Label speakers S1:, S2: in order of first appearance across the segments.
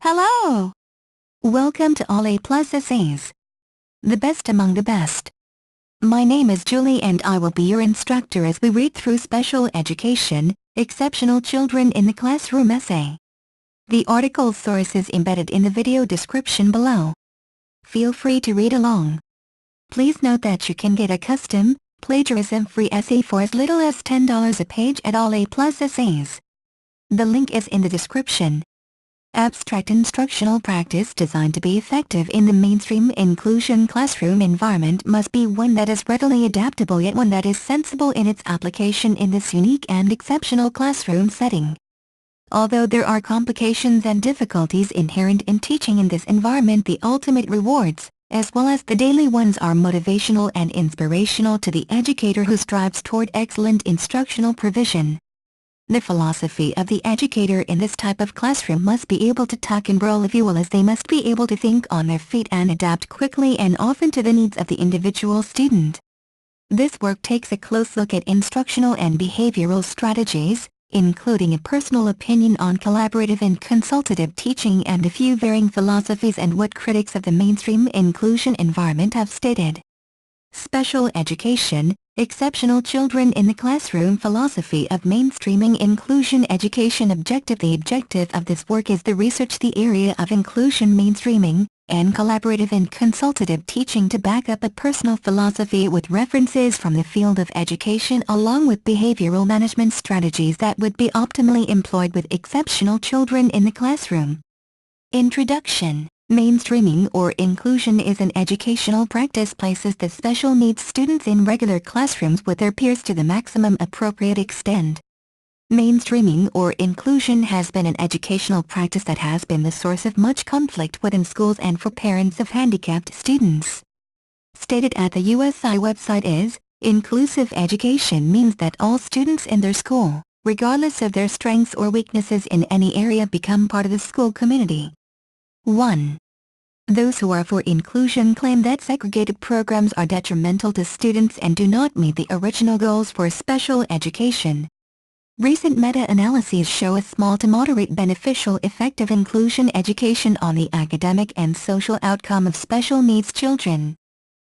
S1: Hello! Welcome to A9AYTZ2X70, the best among the best. My name is Julie and I will be your instructor as we read through Special Education, Exceptional Children in the Classroom essay. The article source is embedded in the video description below. Feel free to read along. Please note that you can get a custom, plagiarism-free essay for as little as $10 a page at A9AYTZ2X70. The link is in the description. Abstract instructional practice designed to be effective in the mainstream inclusion classroom environment must be one that is readily adaptable yet one that is sensible in its application in this unique and exceptional classroom setting. Although there are complications and difficulties inherent in teaching in this environment, the ultimate rewards, as well as the daily ones, are motivational and inspirational to the educator who strives toward excellent instructional provision. The philosophy of the educator in this type of classroom must be able to tuck and roll, if you will, as they must be able to think on their feet and adapt quickly and often to the needs of the individual student. This work takes a close look at instructional and behavioral strategies, including a personal opinion on collaborative and consultative teaching and a few varying philosophies and what critics of the mainstream inclusion environment have stated. Special Education, Exceptional Children in the Classroom Philosophy of Mainstreaming Inclusion Education Objective. The objective of this work is to research the area of inclusion mainstreaming, and collaborative and consultative teaching to back up a personal philosophy with references from the field of education along with behavioral management strategies that would be optimally employed with exceptional children in the classroom. Introduction. Mainstreaming or inclusion is an educational practice places the special needs students in regular classrooms with their peers to the maximum appropriate extent. Mainstreaming or inclusion has been an educational practice that has been the source of much conflict within schools and for parents of handicapped students. Stated at the USI website is, inclusive education means that all students in their school, regardless of their strengths or weaknesses in any area, become part of the school community. 1. Those who are for inclusion claim that segregated programs are detrimental to students and do not meet the original goals for special education. Recent meta-analyses show a small to moderate beneficial effect of inclusion education on the academic and social outcome of special needs children.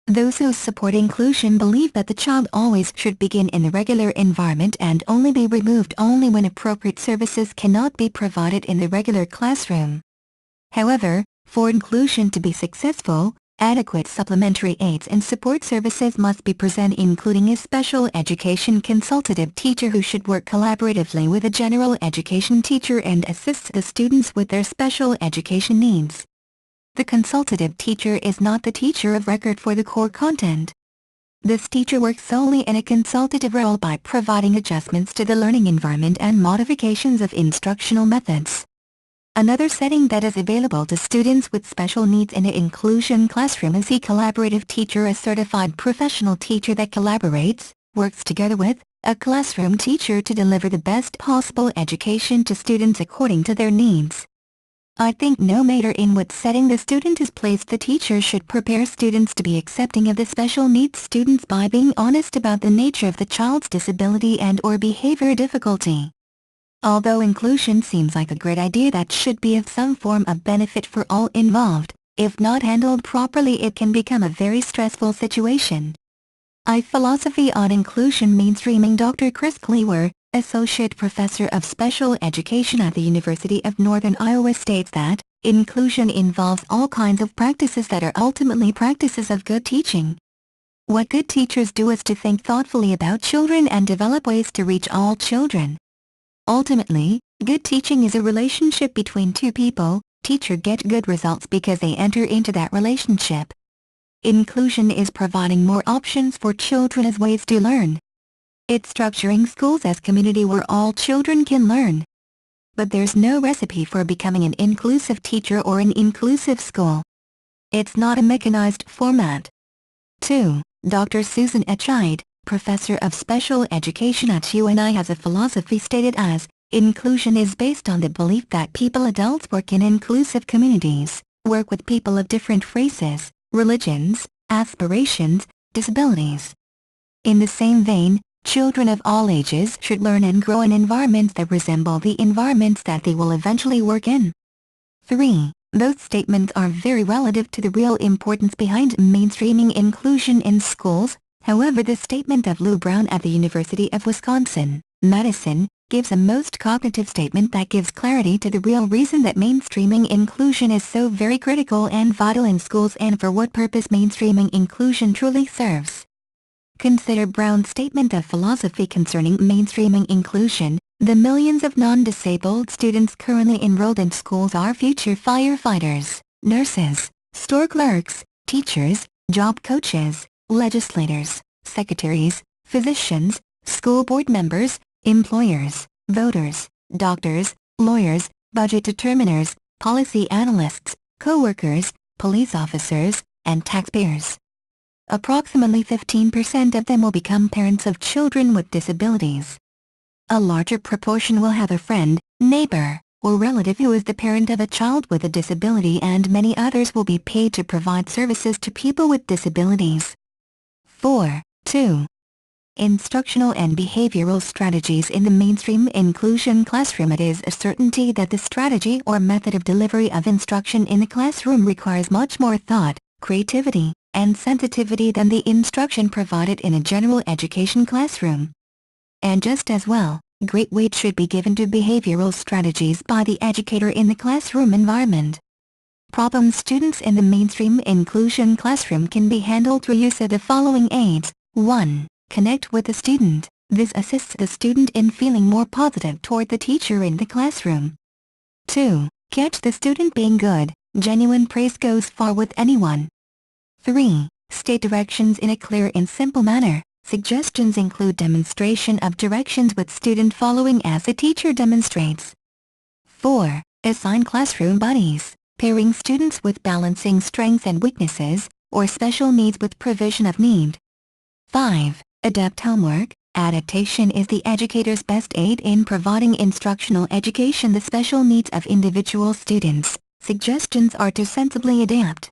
S1: Those who support inclusion believe that the child always should begin in the regular environment and only be removed only when appropriate services cannot be provided in the regular classroom. However, for inclusion to be successful, adequate supplementary aids and support services must be present, including a special education consultative teacher who should work collaboratively with a general education teacher and assist the students with their special education needs. The consultative teacher is not the teacher of record for the core content. This teacher works solely in a consultative role by providing adjustments to the learning environment and modifications of instructional methods. Another setting that is available to students with special needs in an inclusion classroom is a collaborative teacher, a certified professional teacher that collaborates, works together with, a classroom teacher to deliver the best possible education to students according to their needs. I think no matter in what setting the student is placed, the teacher should prepare students to be accepting of the special needs students by being honest about the nature of the child's disability and/or behavior difficulty. Although inclusion seems like a great idea that should be of some form of benefit for all involved, if not handled properly it can become a very stressful situation. Philosophy on Inclusion Mainstreaming. Dr. Chris Klewer, Associate Professor of Special Education at the University of Northern Iowa, states that, inclusion involves all kinds of practices that are ultimately practices of good teaching. What good teachers do is to think thoughtfully about children and develop ways to reach all children. Ultimately, good teaching is a relationship between two people. Teachers get good results because they enter into that relationship. Inclusion is providing more options for children as ways to learn. It's structuring schools as community where all children can learn. But there's no recipe for becoming an inclusive teacher or an inclusive school. It's not a mechanized format. 2. Dr. Susan Echide, Professor of Special Education at UNI, has a philosophy stated as, inclusion is based on the belief that adults work in inclusive communities, work with people of different races, religions, aspirations, disabilities. In the same vein, children of all ages should learn and grow in environments that resemble the environments that they will eventually work in. 3. Both statements are very relative to the real importance behind mainstreaming inclusion in schools. However, the statement of Lou Brown at the University of Wisconsin-Madison gives a most cognitive statement that gives clarity to the real reason that mainstreaming inclusion is so very critical and vital in schools and for what purpose mainstreaming inclusion truly serves. Consider Brown's statement of philosophy concerning mainstreaming inclusion. The millions of non-disabled students currently enrolled in schools are future firefighters, nurses, store clerks, teachers, job coaches, legislators, secretaries, physicians, school board members, employers, voters, doctors, lawyers, budget determiners, policy analysts, co-workers, police officers, and taxpayers. Approximately 15% of them will become parents of children with disabilities. A larger proportion will have a friend, neighbor, or relative who is the parent of a child with a disability, and many others will be paid to provide services to people with disabilities. 4.2. Instructional and behavioral strategies in the mainstream inclusion classroom. It is a certainty that the strategy or method of delivery of instruction in the classroom requires much more thought, creativity, and sensitivity than the instruction provided in a general education classroom. And just as well, great weight should be given to behavioral strategies by the educator in the classroom environment. Problem students in the mainstream inclusion classroom can be handled through use of the following aids. 1. Connect with the student. This assists the student in feeling more positive toward the teacher in the classroom. 2. Catch the student being good. Genuine praise goes far with anyone. 3. State directions in a clear and simple manner. Suggestions include demonstration of directions with student following as the teacher demonstrates. 4. Assign classroom buddies, pairing students with balancing strengths and weaknesses, or special needs with provision of need. 5. Adapt homework. Adaptation is the educator's best aid in providing instructional education. The special needs of individual students. Suggestions are to sensibly adapt.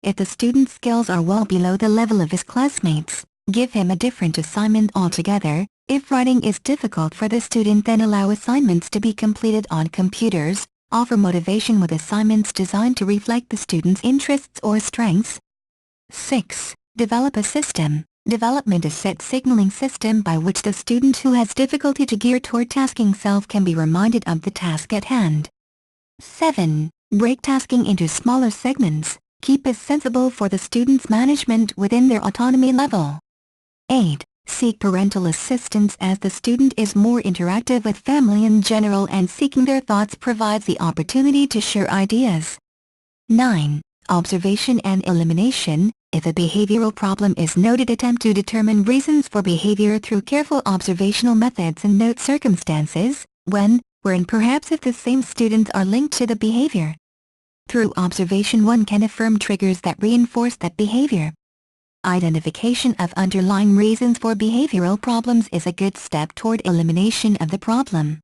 S1: If the student's skills are well below the level of his classmates, give him a different assignment altogether. If writing is difficult for the student, then allow assignments to be completed on computers. Offer motivation with assignments designed to reflect the student's interests or strengths. 6. Develop a system. Development a set signaling system by which the student who has difficulty to gear toward tasking self can be reminded of the task at hand. 7. Break tasking into smaller segments. Keep it sensible for the student's management within their autonomy level. 8. Seek parental assistance as the student is more interactive with family in general, and seeking their thoughts provides the opportunity to share ideas. 9. Observation and elimination. If a behavioral problem is noted, attempt to determine reasons for behavior through careful observational methods and note circumstances, when, where and perhaps if the same students are linked to the behavior. Through observation one can affirm triggers that reinforce that behavior. Identification of underlying reasons for behavioral problems is a good step toward elimination of the problem.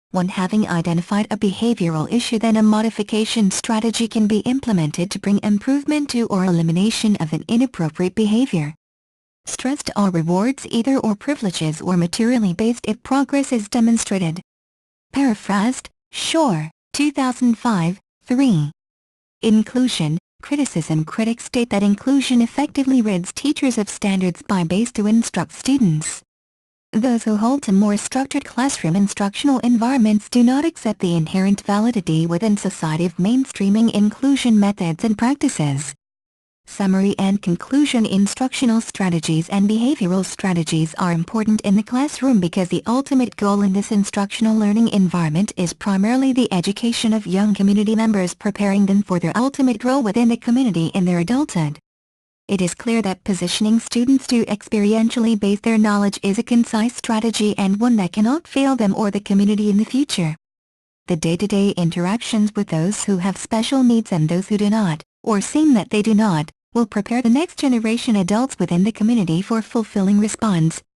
S1: When having identified a behavioral issue, then a modification strategy can be implemented to bring improvement to or elimination of an inappropriate behavior. Stressed are rewards, either or privileges or materially based, if progress is demonstrated. Paraphrased, Shore, 2005, 3. Inclusion, criticism. Critics state that inclusion effectively rids teachers of standards by base to instruct students. Those who hold to more structured classroom instructional environments do not accept the inherent validity within society of mainstreaming inclusion methods and practices. Summary and conclusion. Instructional strategies and behavioral strategies are important in the classroom because the ultimate goal in this instructional learning environment is primarily the education of young community members, preparing them for their ultimate role within the community in their adulthood. It is clear that positioning students to experientially base their knowledge is a concise strategy and one that cannot fail them or the community in the future. The day-to-day interactions with those who have special needs and those who do not, or seem that they do not, will prepare the next generation adults within the community for fulfilling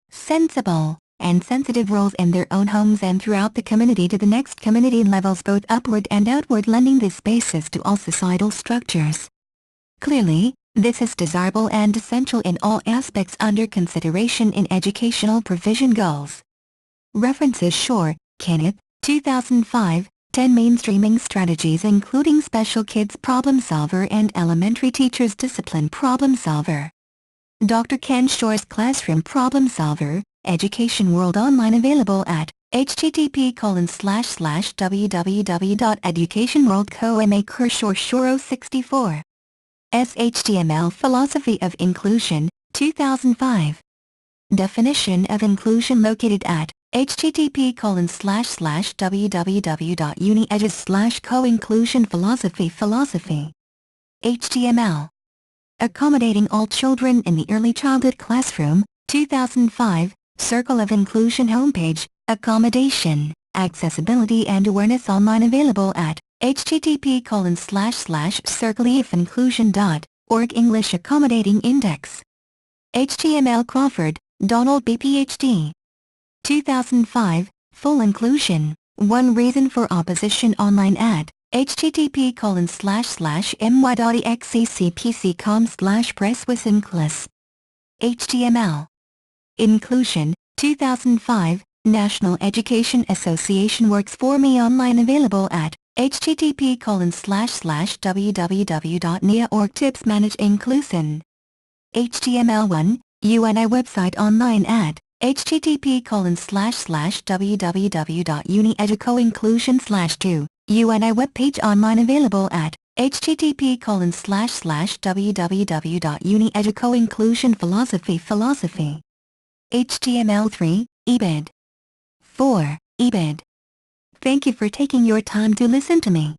S1: sensible, and sensitive roles in their own homes and throughout the community to the next community levels, both upward and outward, lending this basis to all societal structures. Clearly, this is desirable and essential in all aspects under consideration in educational provision goals. References: Shore, Kenneth, 2005, 10 mainstreaming strategies including special kids problem solver and elementary teachers discipline problem solver. Dr. Ken Shore's Classroom Problem Solver, Education World Online available at http://www.educationworld.co.ma/Shore 64. Philosophy of Inclusion, 2005. Definition of inclusion located at http://www.uniedges/co-inclusion philosophy. HTML. Accommodating All Children in the Early Childhood Classroom, 2005, Circle of Inclusion homepage, Accommodation, Accessibility and Awareness online available at http://circleofinclusion.org English Accommodating Index. HTML Crawford, Donald B. Ph.D. 2005, Full Inclusion, One Reason for Opposition online at http://my.exccpc.com/presswisinclus. HTML. Inclusion, 2005, National Education Association Works for Me online available at http://www.nia.org Tips Manage Inclusion. HTML1, UNI website online at http://www.unieduco-inclusion/2, UNI webpage online available at http://www.unieduco-inclusion philosophy. HTML3, EBID. 4. EBID. Thank you for taking your time to listen to me.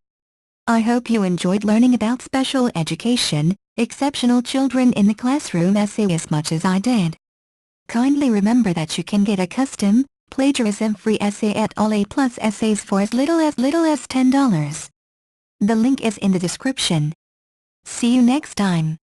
S1: I hope you enjoyed learning about special education, exceptional children in the classroom essay as much as I did. Kindly remember that you can get a custom, plagiarism-free essay at All A+ Essays for as little as $10. The link is in the description. See you next time.